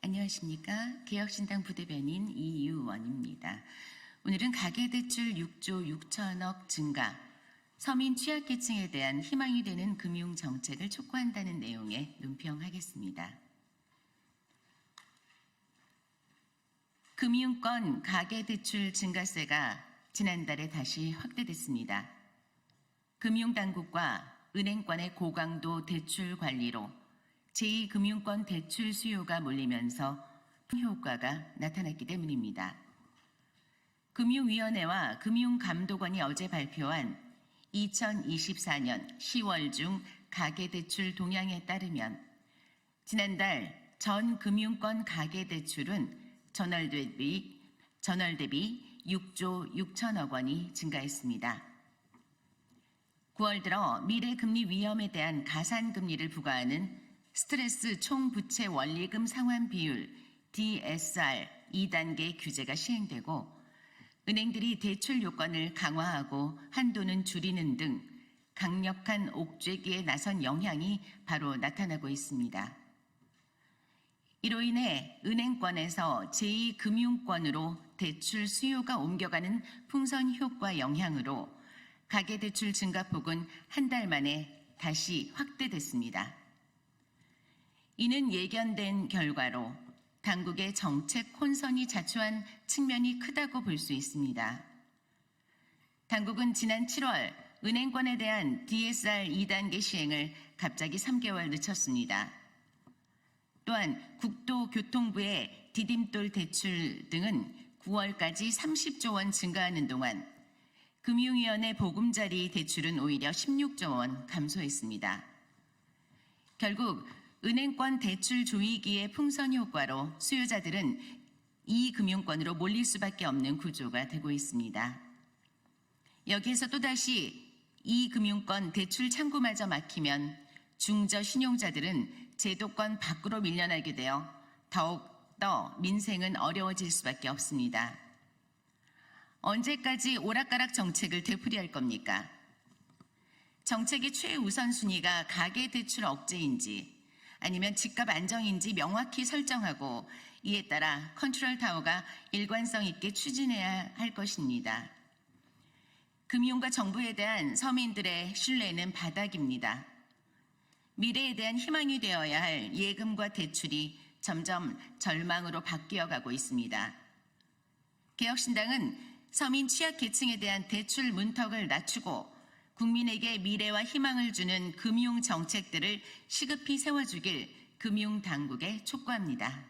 안녕하십니까. 개혁신당 부대변인 이유원입니다. 오늘은 가계대출 6조 6천억 증가, 서민 취약계층에 대한 희망이 되는 금융정책을 촉구한다는 내용에 논평하겠습니다. 금융권 가계대출 증가세가 지난달에 다시 확대됐습니다. 금융당국과 은행권의 고강도 대출 관리로 제2금융권 대출 수요가 몰리면서 효과가 나타났기 때문입니다. 금융위원회와 금융감독원이 어제 발표한 2024년 10월 중 가계대출 동향에 따르면 지난달 전 금융권 가계대출은 전월 대비 6조 6천억 원이 증가했습니다. 9월 들어 미래금리 위험에 대한 가산금리를 부과하는 스트레스 총부채 원리금 상환 비율 DSR 2단계 규제가 시행되고 은행들이 대출 요건을 강화하고 한도는 줄이는 등 강력한 옥죄기에 나선 영향이 바로 나타나고 있습니다. 이로 인해 은행권에서 제2금융권으로 대출 수요가 옮겨가는 풍선 효과 영향으로 가계대출 증가폭은 한 달 만에 다시 확대됐습니다. 이는 예견된 결과로 당국의 정책 혼선이 자초한 측면이 크다고 볼 수 있습니다. 당국은 지난 7월 은행권에 대한 DSR 2단계 시행을 갑자기 3개월 늦췄습니다. 또한 국토교통부의 디딤돌 대출 등은 9월까지 30조 원 증가하는 동안 금융위원회 보금자리 대출은 오히려 16조 원 감소했습니다. 결국 은행권 대출 조이기의 풍선 효과로 수요자들은 이 금융권으로 몰릴 수밖에 없는 구조가 되고 있습니다. 여기에서 또다시 이 금융권 대출 창구마저 막히면 중저 신용자들은 제도권 밖으로 밀려나게 되어 더욱더 민생은 어려워질 수밖에 없습니다. 언제까지 오락가락 정책을 되풀이할 겁니까? 정책의 최우선순위가 가계대출 억제인지 아니면 집값 안정인지 명확히 설정하고 이에 따라 컨트롤 타워가 일관성 있게 추진해야 할 것입니다. 금융과 정부에 대한 서민들의 신뢰는 바닥입니다. 미래에 대한 희망이 되어야 할 예금과 대출이 점점 절망으로 바뀌어가고 있습니다. 개혁신당은 서민 취약계층에 대한 대출 문턱을 낮추고 국민에게 미래와 희망을 주는 금융정책들을 시급히 세워주길 금융당국에 촉구합니다.